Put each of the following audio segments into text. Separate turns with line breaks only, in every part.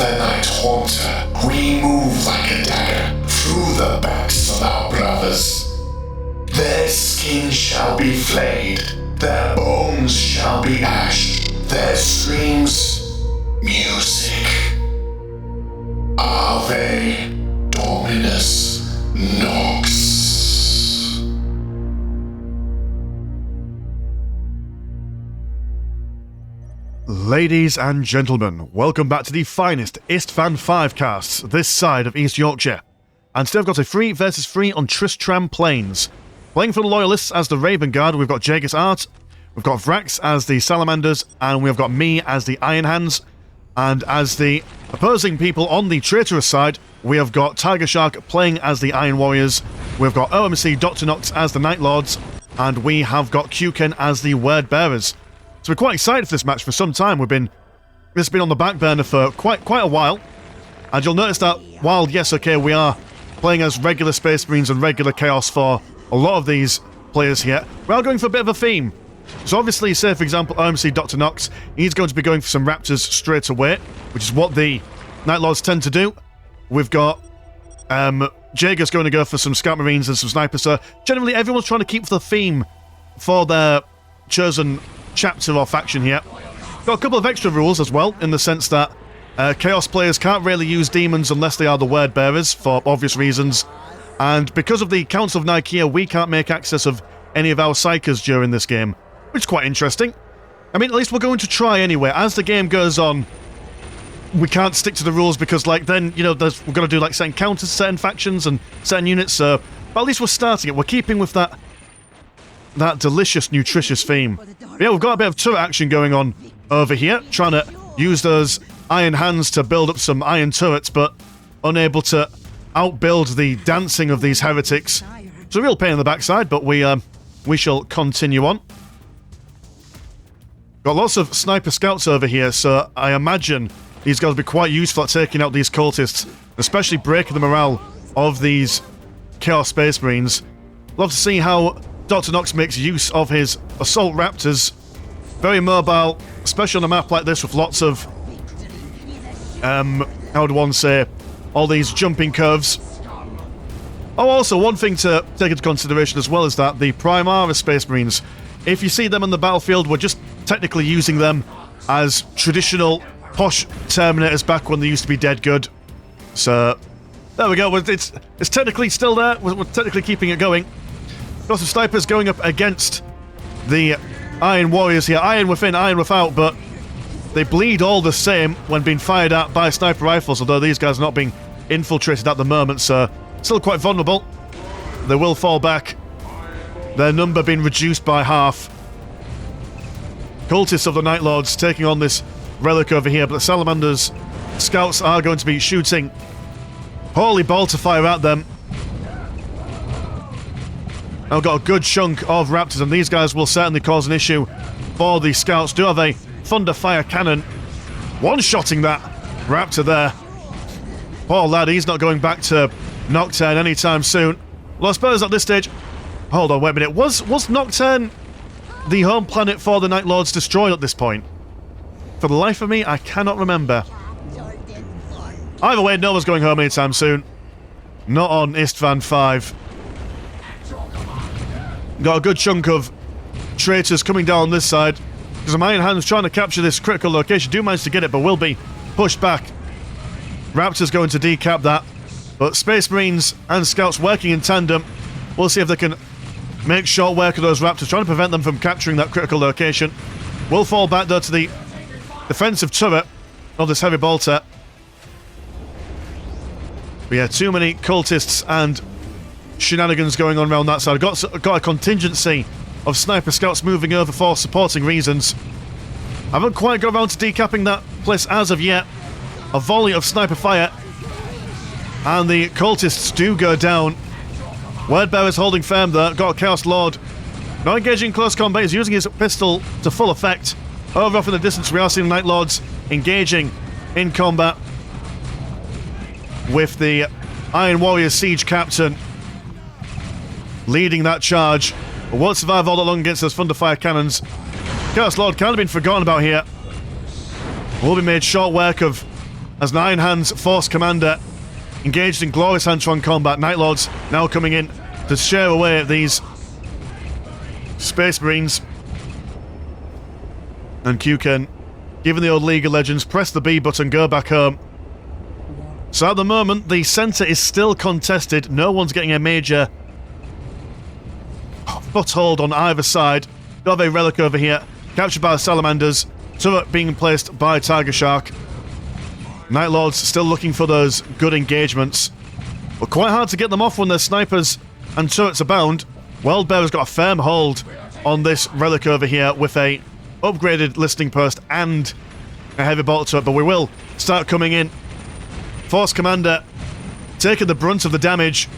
the Night Haunter, we move like a dagger through the backs of our brothers. Their skin shall be flayed, their bones shall be ashed, their screams, music. Ave Dominus Nox.
Ladies and gentlemen, welcome back to the finest Istvaan 5 casts this side of East Yorkshire. And today I've got a 3 versus 3 on Tristram Plains. Playing for the Loyalists as the Raven Guard, we've got Jaegers Art, we've got Vrax as the Salamanders, and we've got me as the Iron Hands. And as the opposing people on the traitorous side, we have got Tiger Shark playing as the Iron Warriors, we've got OMC Dr. Nox as the Night Lords, and we have got Qken as the Word Bearers. So we're quite excited for this match for some time. This has been on the back burner for quite a while. And you'll notice that while, yes, okay, we are playing as regular Space Marines and regular Chaos for a lot of these players here, we are going for a bit of a theme. So obviously, say for example, OMC Dr. Nox, he's going to be going for some Raptors straight away, which is what the Night Lords tend to do. We've got Jaeger's going to go for some Scout Marines and some Snipers. So generally, everyone's trying to keep the theme for their chosen chapter or faction here. Got a couple of extra rules as well, in the sense that Chaos players can't really use demons unless they are the Word Bearers, for obvious reasons. And because of the Council of Nicaea, we can't make access of any of our Psykers during this game, which is quite interesting. I mean, at least we're going to try anyway. As the game goes on, we can't stick to the rules because, like, then, you know, we're going to do, like, certain counters to certain factions and certain units, so... But at least we're starting it. We're keeping with that delicious, nutritious theme. But yeah, we've got a bit of turret action going on over here, trying to use those iron hands to build up some iron turrets, but unable to outbuild the dancing of these heretics. It's a real pain in the backside, but we shall continue on. Got lots of sniper scouts over here, so I imagine these guys will be quite useful at taking out these cultists, especially breaking the morale of these Chaos Space Marines. Love to see how Dr. Nox makes use of his Assault Raptors. Very mobile, especially on a map like this with lots of, how do one say, all these jumping curves. Oh, also, one thing to take into consideration as well is that the Primara Space Marines, if you see them on the battlefield, we're just technically using them as traditional posh Terminators back when they used to be dead good. So, there we go, it's technically still there, we're technically keeping it going. Got some snipers going up against the Iron Warriors here. Iron within, iron without, but they bleed all the same when being fired at by sniper rifles, although these guys are not being infiltrated at the moment, so still quite vulnerable. They will fall back. Their number being reduced by half. Cultists of the Night Lords taking on this relic over here, but the Salamanders scouts are going to be shooting holy bolter fire at them. I've got a good chunk of Raptors, and these guys will certainly cause an issue for the scouts. Do have a Thunder Fire Cannon. One-shotting that Raptor there. Poor lad, he's not going back to Nocturne anytime soon. Well, I suppose at this stage... Hold on, wait a minute. Was Nocturne the home planet for the Night Lords destroyed at this point? For the life of me, I cannot remember. Either way, no one's going home anytime soon. Not on Istvaan 5. Got a good chunk of traitors coming down this side, because the Iron Hands trying to capture this critical location. Do manage to get it, but will be pushed back. Raptors going to decap that, but Space Marines and Scouts working in tandem. We'll see if they can make short work of those Raptors, trying to prevent them from capturing that critical location. Will fall back though to the defensive turret of this heavy bolter. But yeah, too many cultists and shenanigans going on around that side. Got a contingency of sniper scouts moving over for supporting reasons. I haven't quite got around to decapping that place as of yet. A volley of sniper fire, and the cultists do go down. Wordbearer's holding firm there. Got a Chaos Lord not engaging in close combat. He's using his pistol to full effect. Over off in the distance, we are seeing Night Lords engaging in combat with the Iron Warrior Siege Captain leading that charge. But won't survive all that long against those Thunderfire cannons. Chaos Lord kind of been forgotten about here. Will be made short work of as an Iron Hands Force Commander engaged in glorious hand-to-hand combat. Night Lords now coming in to share away at these Space Marines. And Q-Ken, given the old League of Legends, press the B button, go back home. So at the moment, the centre is still contested. No one's getting a major foothold on either side. We have a relic over here, captured by the Salamanders. Turret being placed by Tiger Shark. Night Lords still looking for those good engagements. But quite hard to get them off when their snipers and turrets abound. Worldbearer's got a firm hold on this relic over here with a upgraded listening post and a heavy bolter turret, but we will start coming in. Force Commander taking the brunt of the damage.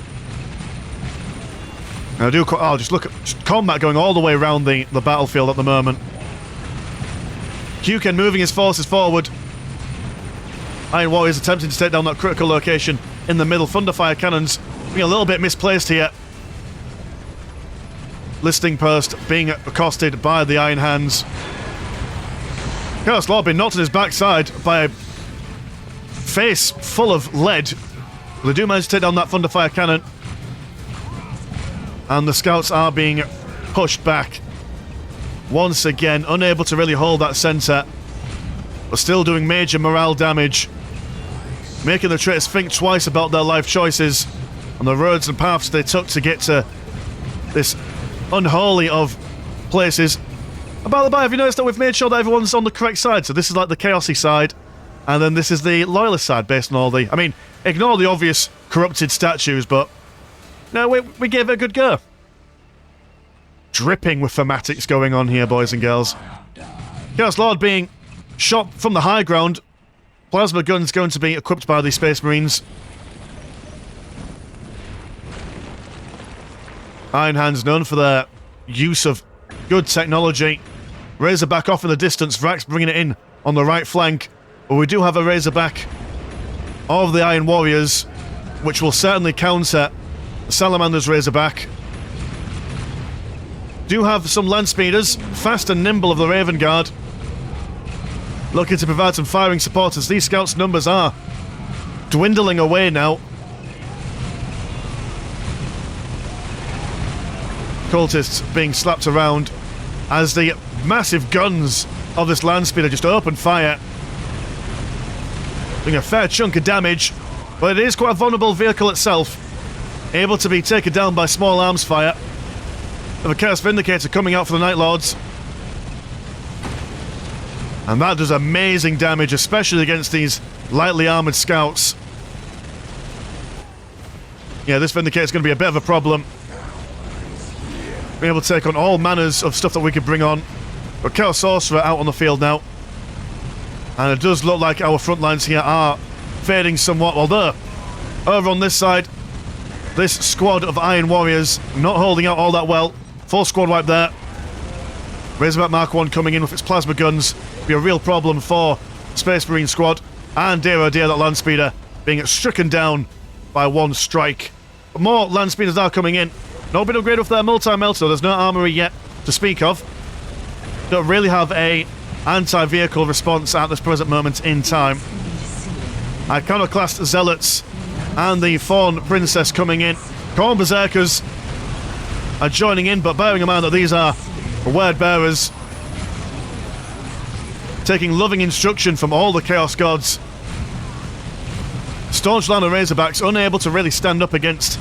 And just look at combat going all the way around the battlefield at the moment. Q-Ken moving his forces forward. Iron Warriors attempting to take down that critical location in the middle. Thunderfire cannons being a little bit misplaced here. Listening post being accosted by the Iron Hands. Chaos Lord being knocked on his backside by a face full of lead. They do manage to take down that Thunderfire cannon. And the scouts are being pushed back. Once again, unable to really hold that centre. But still doing major morale damage. Making the traitors think twice about their life choices and the roads and paths they took to get to this unholy of places. And by the by, have you noticed that we've made sure that everyone's on the correct side? So this is like the chaosy side. And then this is the loyalist side based on all the... I mean, ignore the obvious corrupted statues, but... No, we gave it a good go. Dripping with thematics going on here, boys and girls. Chaos Lord being shot from the high ground. Plasma guns going to be equipped by the Space Marines. Iron Hands known for their use of good technology. Razorback off in the distance. Vrax bringing it in on the right flank. But we do have a Razorback of the Iron Warriors, which will certainly counter the Salamander's Razorback. Do have some land speeders, fast and nimble of the Raven Guard. Looking to provide some firing support as these scouts' numbers are dwindling away now. Cultists being slapped around as the massive guns of this land speeder just open fire. Doing a fair chunk of damage, but it is quite a vulnerable vehicle itself. Able to be taken down by small arms fire. Of a Chaos Vindicator coming out for the Night Lords. And that does amazing damage, especially against these lightly armoured scouts. Yeah, this Vindicator's going to be a bit of a problem. Being able to take on all manners of stuff that we could bring on. But Chaos Sorcerer out on the field now. And it does look like our front lines here are fading somewhat. Although, over on this side, this squad of Iron Warriors not holding out all that well. Full squad wipe there. Razorback Mark 1 coming in with its plasma guns. Be a real problem for Space Marine squad. And dear oh dear, that land speeder being stricken down by one strike. But more land speeders are coming in. Not been upgraded with their multi-melter. There's no armory yet to speak of. Don't really have a anti-vehicle response at this present moment in time. Iconoclast Zealots and the Fawn Princess coming in. Corn Berserkers are joining in, but bearing in mind that these are word bearers, taking loving instruction from all the Chaos Gods. Staunch line of Razorbacks unable to really stand up against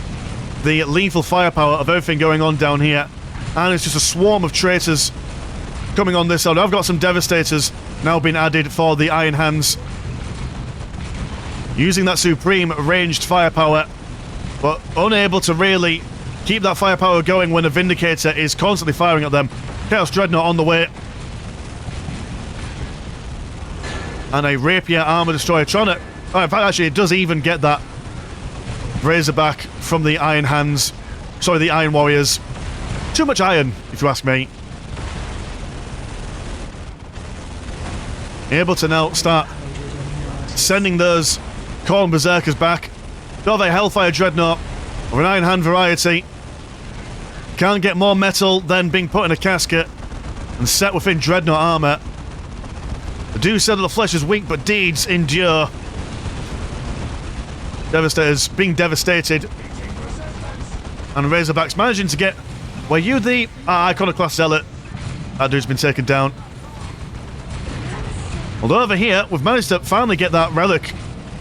the lethal firepower of everything going on down here. And it's just a swarm of traitors coming on this side. I've got some Devastators now being added for the Iron Hands. Using that supreme ranged firepower, but unable to really keep that firepower going when the Vindicator is constantly firing at them. Chaos Dreadnought on the way. And a Rapier Armor Destroyer trying to... Oh, in fact, actually, it does even get that Razorback from the Iron Hands. Sorry, the Iron Warriors. Too much iron, if you ask me. Able to now start sending those Khorne Berserkers back. Got a Hellfire Dreadnought of an Iron Hand variety. Can't get more metal than being put in a casket and set within Dreadnought armour. I do say that the flesh is weak, but deeds endure. Devastators being devastated. And Razorbacks managing to get... Were you the Iconoclast Zealot? That dude's been taken down. Although over here, we've managed to finally get that relic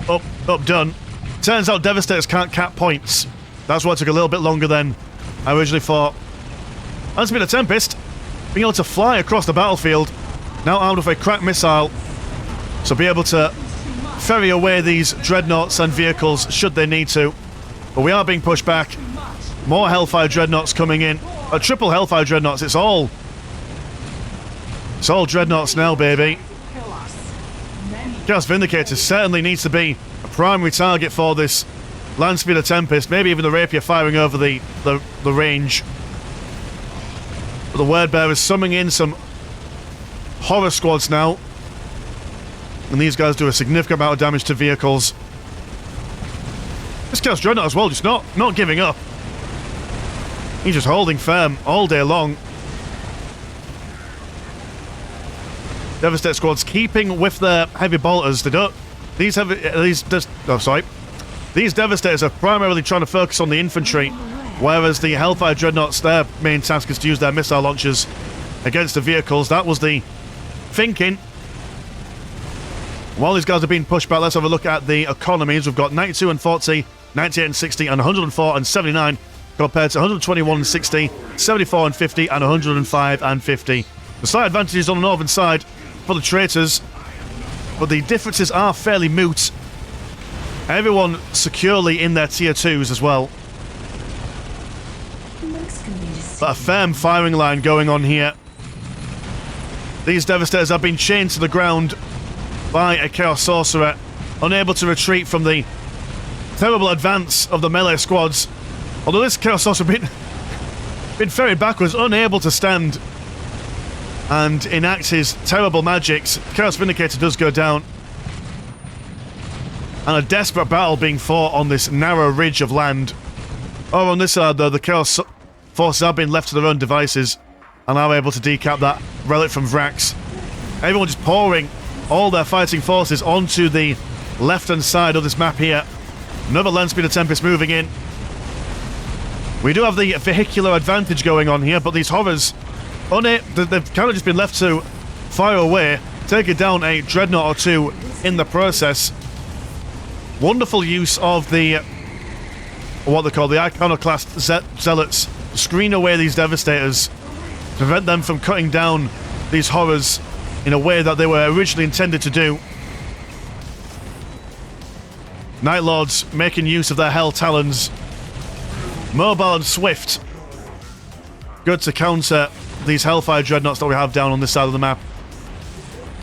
up done. Turns out Devastators can't cap points. That's why it took a little bit longer than I originally thought. And Speed of Tempest, being able to fly across the battlefield, now armed with a cracked missile, so be able to ferry away these dreadnoughts and vehicles should they need to. But we are being pushed back. More Hellfire Dreadnoughts coming in. Triple Hellfire Dreadnoughts, it's all Dreadnoughts now, baby. Chaos Vindicator certainly needs to be a primary target for this Land Speeder Tempest, maybe even the Rapier firing over the range. But the Wordbearer is summoning in some horror squads now. And these guys do a significant amount of damage to vehicles. This Chaos Dreadnought as well, just not giving up. He's just holding firm all day long. Devastate squads keeping with their heavy bolters. They don't. These Devastators are primarily trying to focus on the infantry, whereas the Hellfire Dreadnoughts, their main task is to use their missile launchers against the vehicles. That was the thinking. While these guys are being pushed back, let's have a look at the economies. We've got 92 and 40, 98 and 60, and 104 and 79, compared to 121 and 60, 74 and 50, and 105 and 50. The slight advantages on the northern side for the traitors, but the differences are fairly moot. Everyone securely in their tier 2s as well. But a firm firing line going on here. These Devastators have been chained to the ground by a Chaos Sorcerer, unable to retreat from the terrible advance of the melee squads. Although this Chaos Sorcerer been ferried backwards, unable to stand and enact his terrible magics. Chaos Vindicator does go down. And a desperate battle being fought on this narrow ridge of land. Over on this side, though, the Chaos Forces have been left to their own devices and are able to decap that relic from Vrax. Everyone just pouring all their fighting forces onto the left-hand side of this map here. Another Land Speeder Tempest moving in. We do have the vehicular advantage going on here, but these horrors, they've kind of just been left to fire away, taking down a Dreadnought or two in the process. Wonderful use of the, what they call the Iconoclast Zealots, to screen away these Devastators, prevent them from cutting down these horrors in a way that they were originally intended to do. Night Lords making use of their Hell Talons, mobile and swift, good to counter these Hellfire Dreadnoughts that we have down on this side of the map.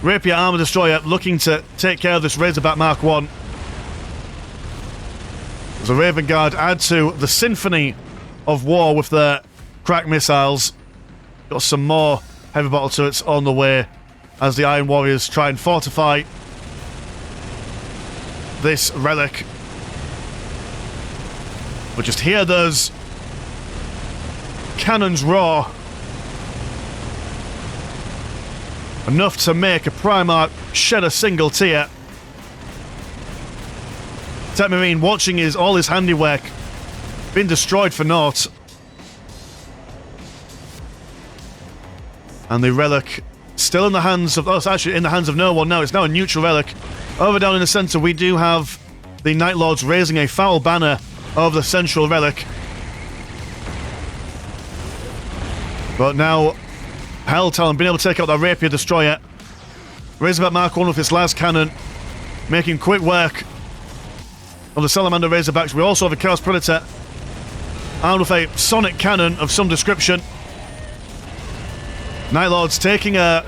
Rapier Armor Destroyer looking to take care of this Razorback Mark 1. The Raven Guard add to the symphony of war with their crack missiles. Got some more heavy bottle turrets on the way as the Iron Warriors try and fortify this relic. But just hear those cannons roar. Enough to make a Primarch shed a single tear. Tech Marine watching all his handiwork being destroyed for naught. And the relic still in the hands of... Oh, it's actually in the hands of no one now. It's now a neutral relic. Over down in the centre, we do have the Night Lords raising a foul banner over the central relic. But now, Hell Talon being able to take out that Rapier Destroyer. Razorback Mark 1 with its last cannon, making quick work of the Salamander Razorbacks. We also have a Chaos Predator armed with a sonic cannon of some description. Night Lords taking a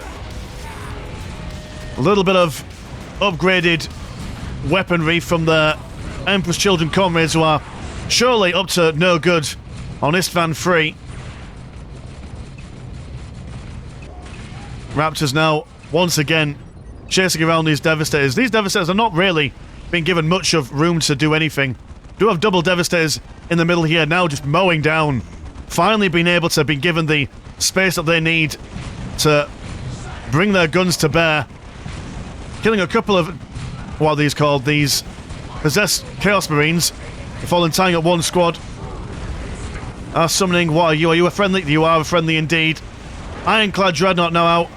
little bit of upgraded weaponry from the Emperor's Children comrades who are surely up to no good on Istvaan 3. Raptors now once again chasing around these Devastators. These Devastators are not really being given much of room to do anything. Do have double Devastators in the middle here now just mowing down. Finally being able to be given the space that they need to bring their guns to bear. Killing a couple of, what are these called? These possessed Chaos Marines. The Fallen tying up one squad. Are summoning. What are you? Are you a friendly? You are a friendly indeed. Ironclad Dreadnought now out.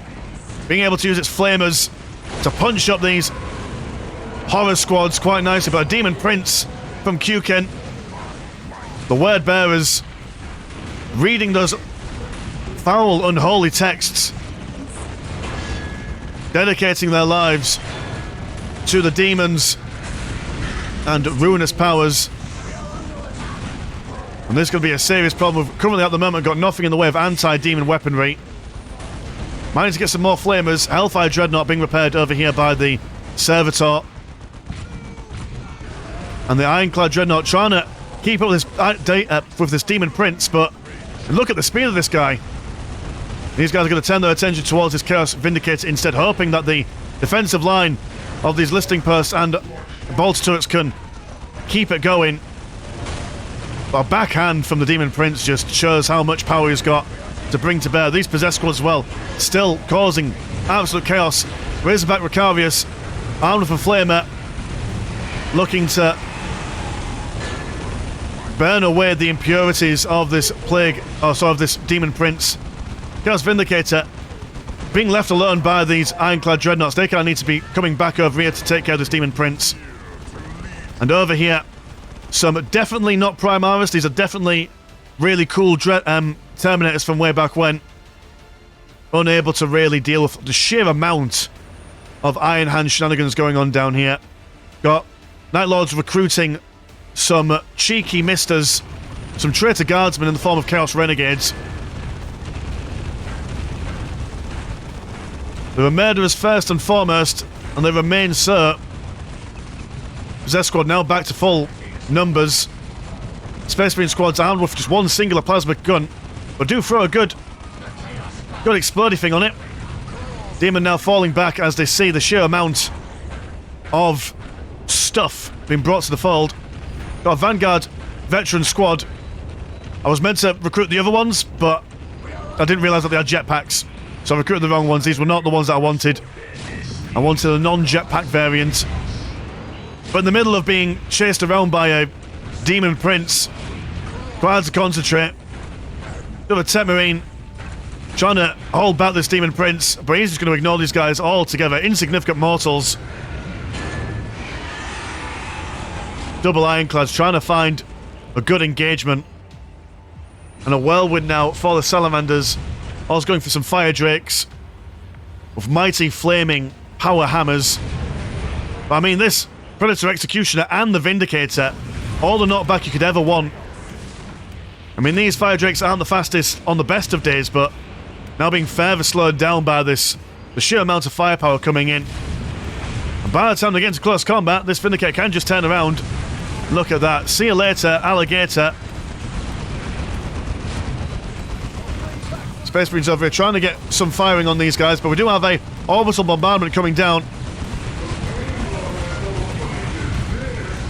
Being able to use its flamers to punch up these horror squads quite nicely. But a Demon Prince from Kuken. The Word Bearers reading those foul, unholy texts. Dedicating their lives to the demons and ruinous powers. And this is going to be a serious problem. We've currently at the moment got nothing in the way of anti-demon weaponry. Managed to get some more flamers. Hellfire Dreadnought being repaired over here by the Servitor. And the Ironclad Dreadnought trying to keep up with this Demon Prince, but look at the speed of this guy. These guys are going to turn their attention towards this Chaos Vindicator instead, hoping that the defensive line of these listing posts and bolter turrets can keep it going. But a backhand from the Demon Prince just shows how much power he's got to bring to bear. These possessed squads as well, still causing absolute chaos. Razorback Ricarius, armed with a flamer, looking to burn away the impurities of this plague, of this Demon Prince. Chaos Vindicator being left alone by these Ironclad Dreadnoughts. They kind of need to be coming back over here to take care of this Demon Prince. And over here, some definitely not Primaris. These are definitely really cool Terminators from way back when. Unable to really deal with the sheer amount of Iron Hand shenanigans going on down here. Got Night Lords recruiting some cheeky misters, some traitor guardsmen in the form of Chaos Renegades. They were murderers first and foremost, and they remain so. Possessed squad now back to full numbers. Space Marine squads armed with just one singular plasma gun, but do throw a good explodey thing on it. Demon now falling back as they see the sheer amount of stuff being brought to the fold. Got a Vanguard veteran squad. I was meant to recruit the other ones, but I didn't realise that they had jetpacks. So I recruited the wrong ones. These were not the ones that I wanted. I wanted a non-jetpack variant. But in the middle of being chased around by a Demon Prince, quite hard to concentrate. Another Tech Marine trying to hold back this Demon Prince, but he's just going to ignore these guys altogether. Insignificant mortals. Double Ironclads trying to find a good engagement. And a whirlwind now for the Salamanders. I was going for some Fire Drakes with mighty flaming power hammers. But I mean, this Predator Executioner and the Vindicator, all the knockback you could ever want. I mean, these Fire Drakes aren't the fastest on the best of days, but now being further slowed down by the sheer amount of firepower coming in. And by the time they get into close combat, this Vindicator can just turn around. Look at that. See you later, alligator. Space Marines over here trying to get some firing on these guys, but we do have a orbital bombardment coming down.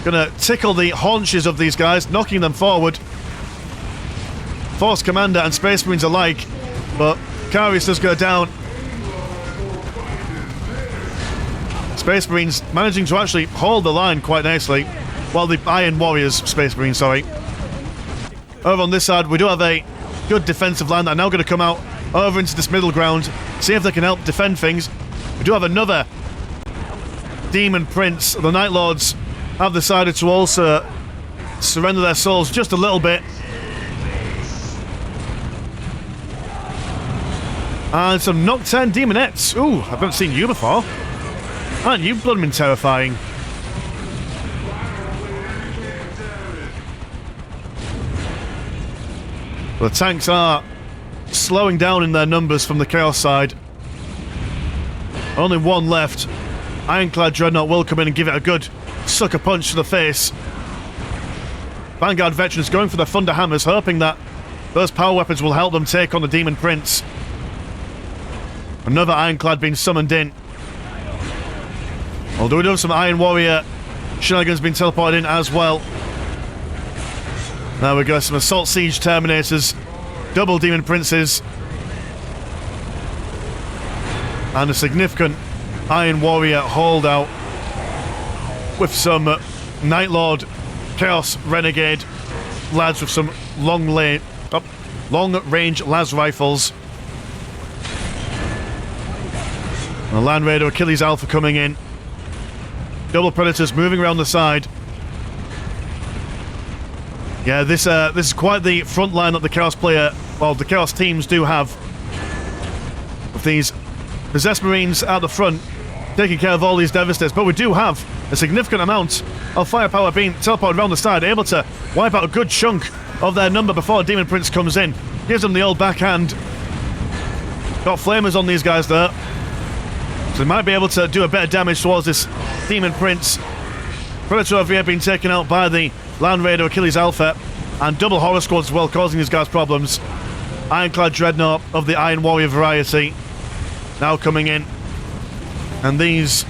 Gonna tickle the haunches of these guys, knocking them forward. Force Commander and Space Marines alike, but Carius does go down. Space Marines managing to actually hold the line quite nicely, while the Iron Warriors, Space Marines, sorry. Over on this side, we do have a good defensive line that are now going to come out over into this middle ground, see if they can help defend things. We do have another Demon Prince. The Night Lords have decided to also surrender their souls just a little bit. And some Nocturne Demonettes. Ooh, I've never seen you before. Aren't you blooming terrifying? The tanks are slowing down in their numbers from the Chaos side. Only one left. Ironclad Dreadnought will come in and give it a good sucker punch to the face. Vanguard veterans going for their Thunder Hammers, hoping that those power weapons will help them take on the Demon Prince. Another Ironclad being summoned in. Although we do have some Iron Warrior shenanigans being teleported in as well. There we go, some Assault Siege Terminators, double Demon Princes, and a significant Iron Warrior holdout with some Night Lord, Chaos Renegade lads with some long-range las rifles. The Land Raider Achilles Alpha coming in. Double Predators moving around the side. Yeah, this is quite the front line that the Chaos the Chaos teams do have. With these Possessed Marines at the front, taking care of all these Devastators. But we do have a significant amount of firepower being teleported around the side, able to wipe out a good chunk of their number before Demon Prince comes in. Gives them the old backhand. Got flamers on these guys there. So they might be able to do a bit of damage towards this Demon Prince. Predator over here being taken out by the Land Raider Achilles Alpha. And double Horror Squads as well, causing these guys problems. Ironclad Dreadnought of the Iron Warrior variety now coming in. And these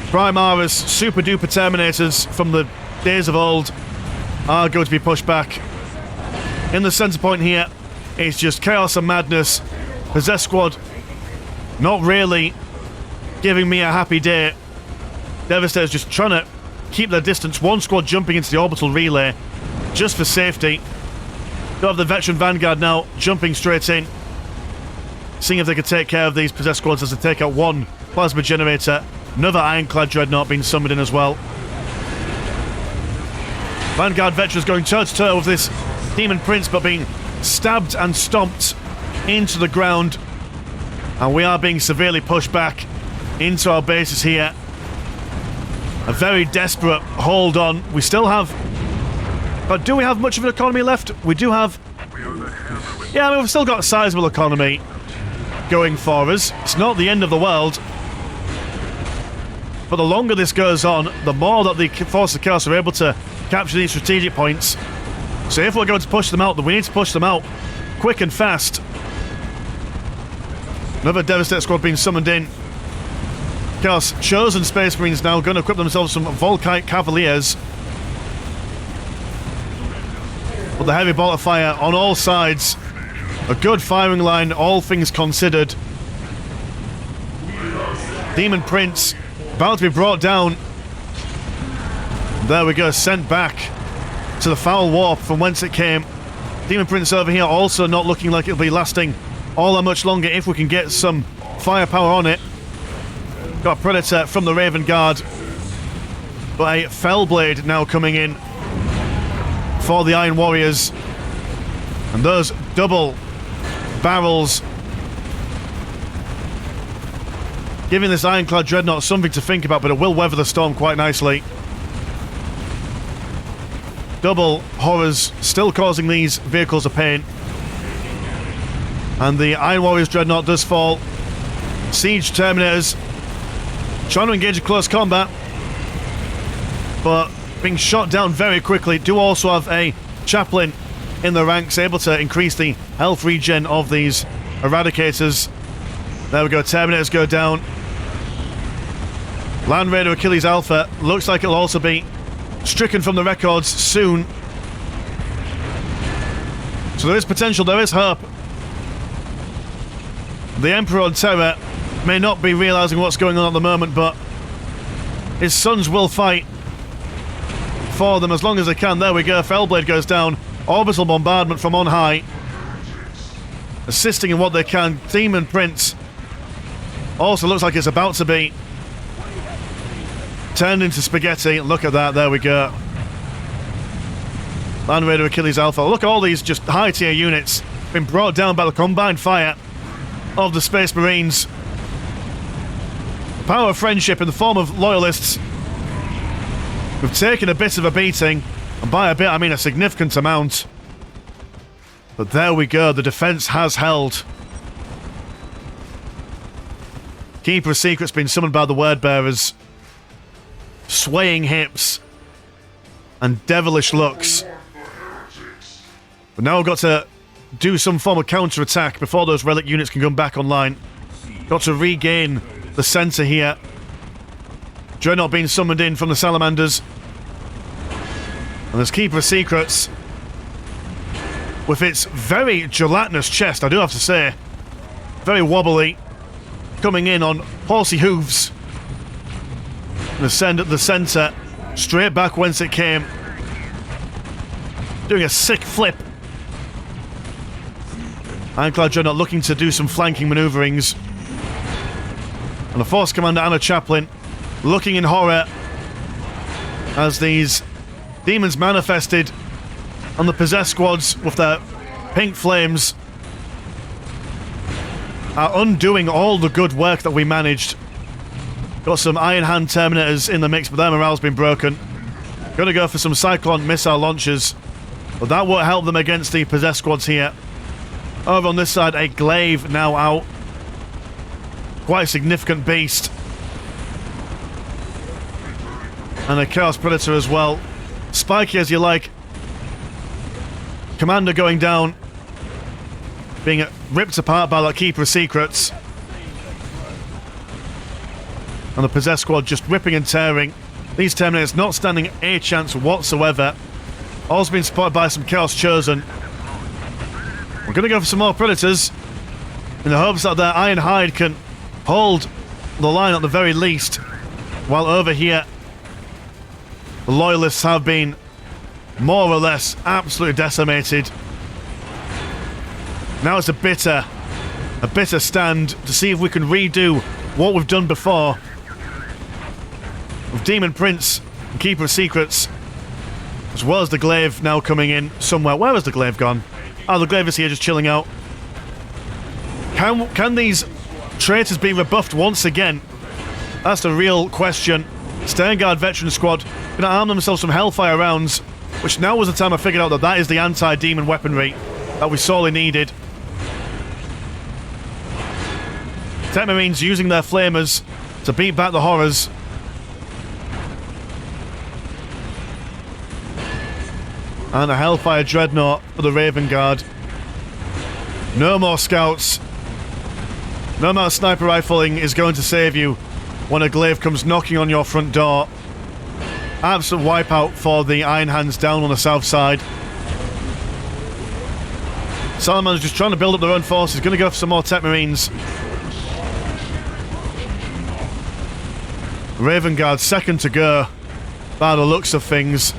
Primaris Super Duper Terminators from the days of old are going to be pushed back. In the center point here, it's just chaos and madness. Possessed Squad not really giving me a happy day. Devastator's just trying to keep their distance. One squad jumping into the orbital relay just for safety. Got the Veteran Vanguard now jumping straight in, seeing if they could take care of these Possessed Squads as they take out one Plasma Generator. Another Ironclad Dreadnought being summoned in as well. Vanguard Veterans going toe-to-toe with this Demon Prince, but being stabbed and stomped into the ground. And we are being severely pushed back into our bases here. A very desperate hold on. We still have... But do we have much of an economy left? We do have... Yeah, I mean, we've still got a sizable economy going for us. It's not the end of the world. But the longer this goes on, the more that the Forces of Chaos are able to capture these strategic points. So if we're going to push them out, then we need to push them out quick and fast. Another Devastator squad being summoned in. Chaos Chosen Space Marines now going to equip themselves some Volkite Cavaliers. But the heavy bolter fire on all sides. A good firing line, all things considered. Demon Prince about to be brought down. There we go, sent back to the foul warp from whence it came. Demon Prince over here also not looking like it'll be lasting all that much longer if we can get some firepower on it. Got a Predator from the Raven Guard. But a Fellblade now coming in for the Iron Warriors. And those double barrels giving this Ironclad Dreadnought something to think about, but it will weather the storm quite nicely. Double Horrors still causing these vehicles a pain. And the Iron Warriors Dreadnought does fall. Siege Terminators trying to engage in close combat, but being shot down very quickly. Do also have a Chaplain in the ranks, able to increase the health regen of these Eradicators. There we go, Terminators go down. Land Raider Achilles Alpha looks like it'll also be stricken from the records soon. So there is potential, there is hope. The Emperor on Terror may not be realising what's going on at the moment, but his sons will fight for them as long as they can. There we go, Fellblade goes down. Orbital bombardment from on high, assisting in what they can. Demon Prince also looks like it's about to be turned into spaghetti. Look at that, there we go. Land Raider Achilles Alpha. Look at all these just high tier units being brought down by the combined fire of the Space Marines. The power of friendship in the form of loyalists. We've taken a bit of a beating, and by a bit I mean a significant amount. But there we go, the defense has held. Keeper of Secrets being summoned by the Word Bearers. Swaying hips and devilish looks. But now we've got to do some form of counter-attack before those relic units can come back online. Got to regain the centre here. Dreadnought being summoned in from the Salamanders. And there's Keeper of Secrets with its very gelatinous chest, I do have to say. Very wobbly. Coming in on horsey hooves. The centre, straight back whence it came. Doing a sick flip. Ironclad Dreadnought looking to do some flanking maneuverings. And the Force Commander Anna Chaplin looking in horror as these demons manifested on the possessed squads with their pink flames are undoing all the good work that we managed. Got some Iron Hand Terminators in the mix, but their morale's been broken. Gonna go for some Cyclone missile launchers, but that won't help them against the possessed squads here. Over on this side, a Glaive now out. Quite a significant beast. And a Chaos Predator as well. Spiky as you like. Commander going down. Being ripped apart by that Keeper of Secrets. And the possessed squad just ripping and tearing. These Terminators not standing a chance whatsoever. Also been spotted by some Chaos Chosen. We're going to go for some more Predators in the hopes that their Iron Hide can hold the line at the very least. While over here, the Loyalists have been more or less absolutely decimated. Now it's a bitter stand to see if we can redo what we've done before. With Demon Prince and Keeper of Secrets, as well as the Glaive now coming in somewhere. Where has the Glaive gone? Oh, the Glaive is here just chilling out. Can these traitors be rebuffed once again? That's the real question. Sternguard Veteran Squad going to arm themselves some Hellfire rounds, which now was the time I figured out that that is the anti-demon weaponry that we sorely needed. Tech Marines using their flamers to beat back the horrors. And a Hellfire Dreadnought for the Raven Guard. No more scouts. No more sniper rifling is going to save you when a Glaive comes knocking on your front door. Absolute wipeout for the Iron Hands down on the south side. Salaman's just trying to build up their own forces. Going to go for some more Tech Marines. Raven Guard second to go by the looks of things.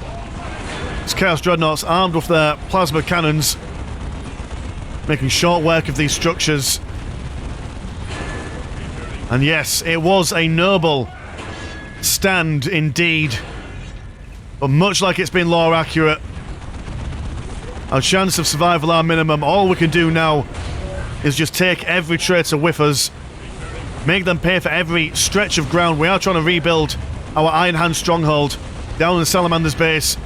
It's Chaos Dreadnoughts armed with their plasma cannons, making short work of these structures. And yes, it was a noble stand indeed. But much like it's been lore accurate, our chance of survival are minimum. All we can do now is just take every traitor with us, make them pay for every stretch of ground. We are trying to rebuild our Iron Hand stronghold down in the Salamander's base.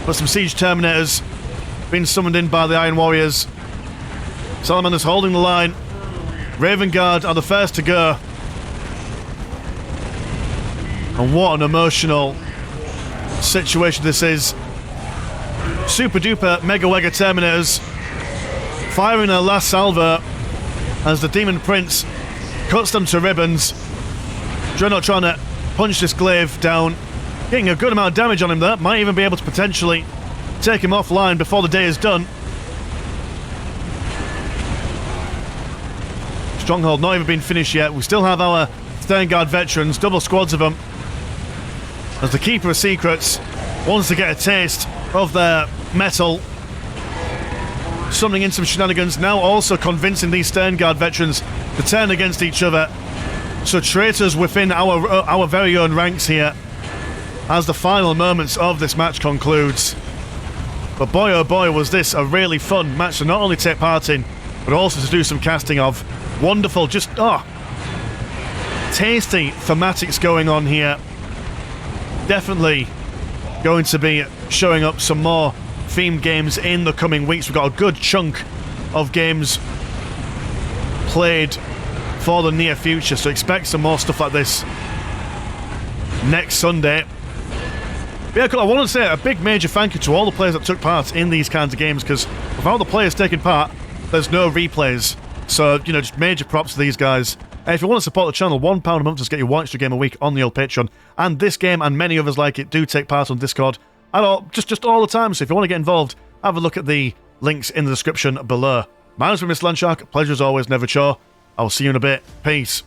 But some Siege Terminators being summoned in by the Iron Warriors. Salamander's holding the line. Raven Guard are the first to go. And what an emotional situation this is. Super duper Mega Wega Terminators firing their last salvo as the Demon Prince cuts them to ribbons. Dreadnought trying to punch this Glaive down. Getting a good amount of damage on him there. Might even be able to potentially take him offline before the day is done. Stronghold not even been finished yet. We still have our Sternguard veterans, double squads of them. As the Keeper of Secrets wants to get a taste of their metal. Summoning in some shenanigans, now also convincing these Sternguard veterans to turn against each other. So traitors within our very own ranks here as the final moments of this match concludes. But boy oh boy was this a really fun match to not only take part in, but also to do some casting of. Wonderful, just tasty thematics going on here. Definitely going to be showing up some more themed games in the coming weeks. We've got a good chunk of games played for the near future, so expect some more stuff like this next Sunday. Yeah, I want to say a big major thank you to all the players that took part in these kinds of games, because without the players taking part, there's no replays. So, you know, just major props to these guys. If you want to support the channel, £1 a month does get you one extra game a week on the old Patreon. And this game and many others like it do take part on Discord. And all, just all the time. So if you want to get involved, have a look at the links in the description below. My name's been Mr. Landshark. Pleasure as always, never chore. I will see you in a bit. Peace.